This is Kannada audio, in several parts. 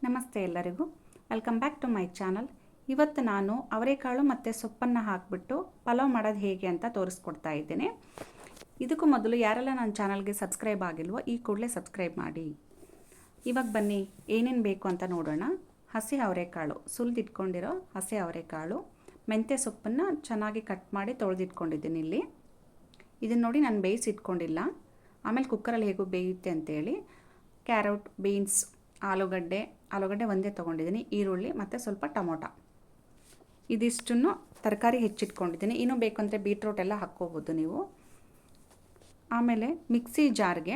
ನಮಸ್ತೆ ಎಲ್ಲರಿಗೂ, welcome back to my channel. ಇವತ್ತು ನಾನು ಅವರೆಕಾಳು ಮತ್ತು ಸೊಪ್ಪನ್ನು ಹಾಕಿಬಿಟ್ಟು ಪಲಾವ್ ಮಾಡೋದು ಹೇಗೆ ಅಂತ ತೋರಿಸ್ಕೊಡ್ತಾ ಇದ್ದೇನೆ. ಇದಕ್ಕೂ ಮೊದಲು ಯಾರೆಲ್ಲ ನನ್ನ ಚಾನಲ್ಗೆ ಸಬ್ಸ್ಕ್ರೈಬ್ ಆಗಿಲ್ವೋ ಈ ಕೂಡಲೇ ಸಬ್ಸ್ಕ್ರೈಬ್ ಮಾಡಿ. ಇವಾಗ ಬನ್ನಿ ಏನೇನು ಬೇಕು ಅಂತ ನೋಡೋಣ. ಹಸಿ ಅವರೆಕಾಳು, ಸುಲಿದಿಟ್ಕೊಂಡಿರೋ ಹಸಿ ಅವರೆಕಾಳು, ಮೆಂತ್ಯ ಸೊಪ್ಪನ್ನು ಚೆನ್ನಾಗಿ ಕಟ್ ಮಾಡಿ ತೊಳೆದಿಟ್ಕೊಂಡಿದ್ದೀನಿ. ಇಲ್ಲಿ ಇದನ್ನು ನೋಡಿ ನಾನು ಬೇಯಿಸಿಟ್ಕೊಂಡಿಲ್ಲ, ಆಮೇಲೆ ಕುಕ್ಕರಲ್ಲಿ ಹೇಗೂ ಬೇಯುತ್ತೆ ಅಂತೇಳಿ. ಕ್ಯಾರೆಟ್, ಬೀನ್ಸ್, ಆಲೂಗಡ್ಡೆ ಒಂದೇ ತೊಗೊಂಡಿದ್ದೀನಿ, ಈರುಳ್ಳಿ ಮತ್ತು ಸ್ವಲ್ಪ ಟೊಮೊಟೊ, ಇದಿಷ್ಟನ್ನು ತರಕಾರಿ ಹೆಚ್ಚಿಟ್ಕೊಂಡಿದ್ದೀನಿ. ಇನ್ನೂ ಬೇಕಂದರೆ ಬೀಟ್ರೋಟ್ ಎಲ್ಲ ಹಾಕ್ಕೋಬೋದು ನೀವು. ಆಮೇಲೆ ಮಿಕ್ಸಿ ಜಾರ್ಗೆ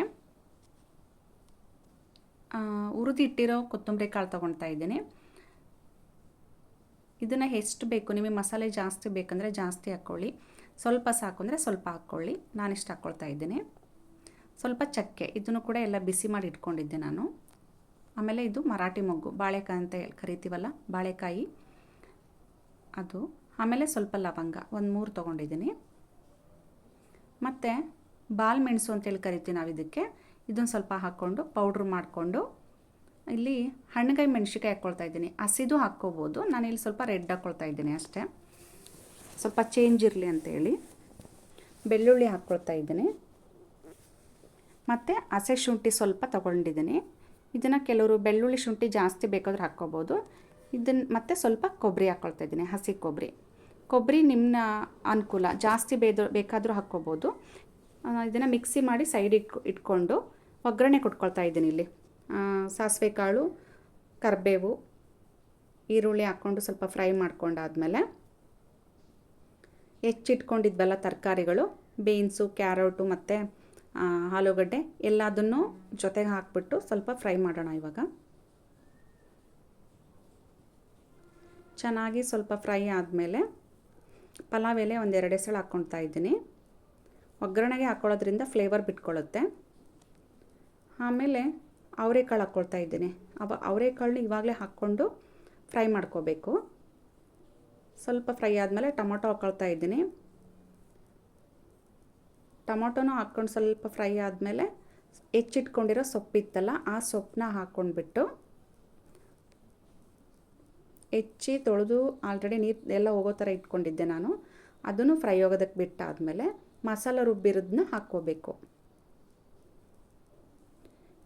ಹುರಿದಿಟ್ಟಿರೋ ಕೊತ್ತಂಬರಿ ಕಾಳು ತೊಗೊಳ್ತಾ ಇದ್ದೀನಿ. ಇದನ್ನು ಎಷ್ಟು ಬೇಕು, ನಿಮಗೆ ಮಸಾಲೆ ಜಾಸ್ತಿ ಬೇಕಂದರೆ ಜಾಸ್ತಿ ಹಾಕ್ಕೊಳ್ಳಿ, ಸ್ವಲ್ಪ ಸಾಕು ಅಂದರೆ ಸ್ವಲ್ಪ ಹಾಕ್ಕೊಳ್ಳಿ. ನಾನಿಷ್ಟು ಹಾಕ್ಕೊಳ್ತಾ ಇದ್ದೀನಿ. ಸ್ವಲ್ಪ ಚಕ್ಕೆ, ಇದನ್ನು ಕೂಡ ಎಲ್ಲ ಬಿಸಿ ಮಾಡಿ ಇಟ್ಕೊಂಡಿದ್ದೆ ನಾನು. ಆಮೇಲೆ ಇದು ಮರಾಠಿ ಮೊಗ್ಗು, ಬಾಳೆಕಾಯಿ ಅಂತ ಕರಿತೀವಲ್ಲ, ಬಾಳೆಕಾಯಿ ಅದು. ಆಮೇಲೆ ಸ್ವಲ್ಪ ಲವಂಗ, ಒಂದು 3 ತೊಗೊಂಡಿದ್ದೀನಿ. ಮತ್ತು ಬಾಲ್ ಮೆಣಸು ಅಂತೇಳಿ ಕರಿತೀವಿ ನಾವು ಇದಕ್ಕೆ. ಇದನ್ನು ಸ್ವಲ್ಪ ಹಾಕ್ಕೊಂಡು ಪೌಡ್ರ್ ಮಾಡಿಕೊಂಡು, ಇಲ್ಲಿ ಹಣ್ಣುಗಾಯಿ ಮೆಣಸಿಕಾಯಿ ಹಾಕ್ಕೊಳ್ತಾ ಇದ್ದೀನಿ. ಹಸಿದು ಹಾಕ್ಕೋಬೋದು, ನಾನಿಲ್ಲಿ ಸ್ವಲ್ಪ ರೆಡ್ ಹಾಕ್ಕೊಳ್ತಾ ಇದ್ದೀನಿ ಅಷ್ಟೇ, ಸ್ವಲ್ಪ ಚೇಂಜ್ ಇರಲಿ ಅಂತೇಳಿ. ಬೆಳ್ಳುಳ್ಳಿ ಹಾಕ್ಕೊಳ್ತಾ ಇದ್ದೀನಿ. ಮತ್ತು ಹಸೆ ಶುಂಠಿ ಸ್ವಲ್ಪ ತೊಗೊಂಡಿದ್ದೀನಿ. ಇದನ್ನು ಕೆಲವರು ಬೆಳ್ಳುಳ್ಳಿ ಶುಂಠಿ ಜಾಸ್ತಿ ಬೇಕಾದ್ರೆ ಹಾಕ್ಕೋಬೋದು. ಇದನ್ನು ಮತ್ತು ಸ್ವಲ್ಪ ಕೊಬ್ಬರಿ ಹಾಕ್ಕೊಳ್ತಾ ಇದ್ದೀನಿ, ಹಸಿ ಕೊಬ್ಬರಿ ನಿಮ್ಮ ಅನುಕೂಲ, ಜಾಸ್ತಿ ಬೇಕಾದರೂ ಹಾಕ್ಕೋಬೋದು. ಇದನ್ನು ಮಿಕ್ಸಿ ಮಾಡಿ ಸೈಡ್ ಇಟ್ಕೊಂಡು ಒಗ್ಗರಣೆ ಕೊಟ್ಕೊಳ್ತಾ ಇದ್ದೀನಿ. ಇಲ್ಲಿ ಸಾಸಿವೆ ಕಾಳು, ಕರಿಬೇವು, ಈರುಳ್ಳಿ ಹಾಕ್ಕೊಂಡು ಸ್ವಲ್ಪ ಫ್ರೈ ಮಾಡ್ಕೊಂಡಾದ್ಮೇಲೆ ಹೆಚ್ಚಿಟ್ಕೊಂಡಿದ್ವಲ್ಲ ತರಕಾರಿಗಳು, ಬೀನ್ಸು, ಕ್ಯಾರೆಟು ಮತ್ತು ಆಲೂಗಡ್ಡೆ ಎಲ್ಲದನ್ನು ಜೊತೆಗೆ ಹಾಕ್ಬಿಟ್ಟು ಸ್ವಲ್ಪ ಫ್ರೈ ಮಾಡೋಣ. ಇವಾಗ ಚೆನ್ನಾಗಿ ಸ್ವಲ್ಪ ಫ್ರೈ ಆದಮೇಲೆ ಪಲಾವ್ ಎಲೆ 1-2 ಎಸಳು ಹಾಕ್ಕೊಳ್ತಾ ಇದ್ದೀನಿ. ಒಗ್ಗರಣೆಗೆ ಹಾಕ್ಕೊಳ್ಳೋದ್ರಿಂದ ಫ್ಲೇವರ್ ಬಿಟ್ಕೊಳ್ಳುತ್ತೆ. ಆಮೇಲೆ ಅವರೆಕಾಳು ಹಾಕ್ಕೊಳ್ತಾ ಇದ್ದೀನಿ. ಅವರೆಕಾಳನ್ನ ಇವಾಗಲೇ ಹಾಕ್ಕೊಂಡು ಫ್ರೈ ಮಾಡ್ಕೋಬೇಕು. ಸ್ವಲ್ಪ ಫ್ರೈ ಆದಮೇಲೆ ಟೊಮೊಟೊ ಹಾಕ್ಕೊಳ್ತಾ ಇದ್ದೀನಿ. ಟೊಮೊಟೊನೂ ಹಾಕ್ಕೊಂಡು ಸ್ವಲ್ಪ ಫ್ರೈ ಆದಮೇಲೆ ಹೆಚ್ಚಿಟ್ಕೊಂಡಿರೋ ಸೊಪ್ಪಿತ್ತಲ್ಲ, ಆ ಸೊಪ್ಪನ್ನ ಹಾಕ್ಕೊಂಡ್ಬಿಟ್ಟು ಹೆಚ್ಚಿ ತೊಳೆದು ಆಲ್ರೆಡಿ ನೀರು ಎಲ್ಲ ಹೋಗೋ ಥರ ಇಟ್ಕೊಂಡಿದ್ದೆ ನಾನು. ಅದನ್ನು ಫ್ರೈ ಆಗೋದಕ್ಕೆ ಬಿಟ್ಟಾದಮೇಲೆ ಮಸಾಲ ರುಬ್ಬಿರೋದನ್ನ ಹಾಕ್ಕೋಬೇಕು.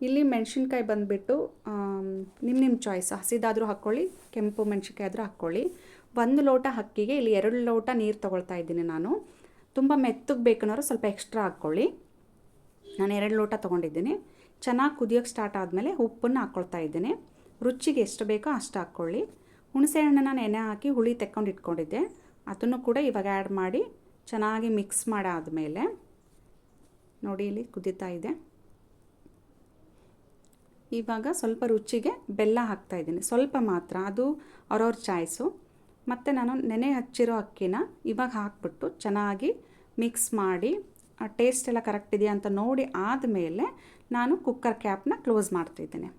ಇಲ್ಲಿ ಮೆಣಸಿನ್ಕಾಯಿ ಬಂದುಬಿಟ್ಟು ನಿಮ್ಮ ಚಾಯ್ಸ್, ಹಸಿದಾದರೂ ಹಾಕ್ಕೊಳ್ಳಿ, ಕೆಂಪು ಮೆಣಸಿನ್ಕಾಯಿ ಆದರೂ ಹಾಕ್ಕೊಳ್ಳಿ. 1 ಲೋಟ ಅಕ್ಕಿಗೆ ಇಲ್ಲಿ 2 ಲೋಟ ನೀರು ತೊಗೊಳ್ತಾ ಇದ್ದೀನಿ ನಾನು. ತುಂಬ ಮೆತ್ತಗೆ ಬೇಕನ್ನೋರು ಸ್ವಲ್ಪ ಎಕ್ಸ್ಟ್ರಾ ಹಾಕ್ಕೊಳ್ಳಿ. ನಾನು 2 ಲೋಟ ತೊಗೊಂಡಿದ್ದೀನಿ. ಚೆನ್ನಾಗಿ ಕುದಿಯೋಕ್ಕೆ ಸ್ಟಾರ್ಟ್ ಆದಮೇಲೆ ಉಪ್ಪನ್ನು ಹಾಕ್ಕೊಳ್ತಾ ಇದ್ದೀನಿ. ರುಚಿಗೆ ಎಷ್ಟು ಬೇಕೋ ಅಷ್ಟು ಹಾಕ್ಕೊಳ್ಳಿ. ಹುಣಸೆ ಹಣ್ಣನ್ನು ನೆನೆ ಹಾಕಿ ಹುಳಿ ತೆಕ್ಕೊಂಡು ಇಟ್ಕೊಂಡಿದ್ದೆ, ಅದನ್ನು ಕೂಡ ಇವಾಗ ಆ್ಯಡ್ ಮಾಡಿ ಚೆನ್ನಾಗಿ ಮಿಕ್ಸ್ ಮಾಡಾದಮೇಲೆ ನೋಡಿ ಇಲ್ಲಿ ಕುದೀತಾ ಇದೆ. ಇವಾಗ ಸ್ವಲ್ಪ ರುಚಿಗೆ ಬೆಲ್ಲ ಹಾಕ್ತಾಯಿದ್ದೀನಿ, ಸ್ವಲ್ಪ ಮಾತ್ರ, ಅದು ಅವ್ರವ್ರ ಚಾಯ್ಸು. ಮತ್ತು ನಾನು ನೆನೆ ಹಚ್ಚಿರೋ ಅಕ್ಕಿನ ಇವಾಗ ಹಾಕ್ಬಿಟ್ಟು ಚೆನ್ನಾಗಿ ಮಿಕ್ಸ್ ಮಾಡಿ ಟೇಸ್ಟ್ ಎಲ್ಲ ಕರೆಕ್ಟ್ ಇದೆಯಾ ಅಂತ ನೋಡಿ ಆದಮೇಲೆ ನಾನು ಕುಕ್ಕರ್ ಕ್ಯಾಪ್ನ ಕ್ಲೋಸ್ ಮಾಡ್ತಿದ್ದೀನಿ.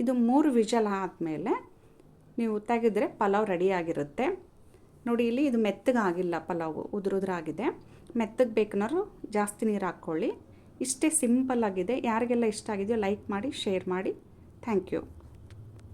ಇದು 3 ವಿಷಲ್ ಆದಮೇಲೆ ನೀವು ತೆಗೆದ್ರೆ ಪಲಾವ್ ರೆಡಿಯಾಗಿರುತ್ತೆ. ನೋಡಿ ಇಲ್ಲಿ ಇದು ಮೆತ್ತಗಾಗಿಲ್ಲ, ಪಲಾವು ಉದುರಾಗಿದೆ. ಮೆತ್ತಗೆ ಬೇಕನ್ನೋರು ಜಾಸ್ತಿ ನೀರು ಹಾಕ್ಕೊಳ್ಳಿ. ಇಷ್ಟೇ ಸಿಂಪಲ್ಲಾಗಿದೆ. ಯಾರಿಗೆಲ್ಲ ಇಷ್ಟ ಆಗಿದೆಯೋ ಲೈಕ್ ಮಾಡಿ, ಶೇರ್ ಮಾಡಿ. Thank you.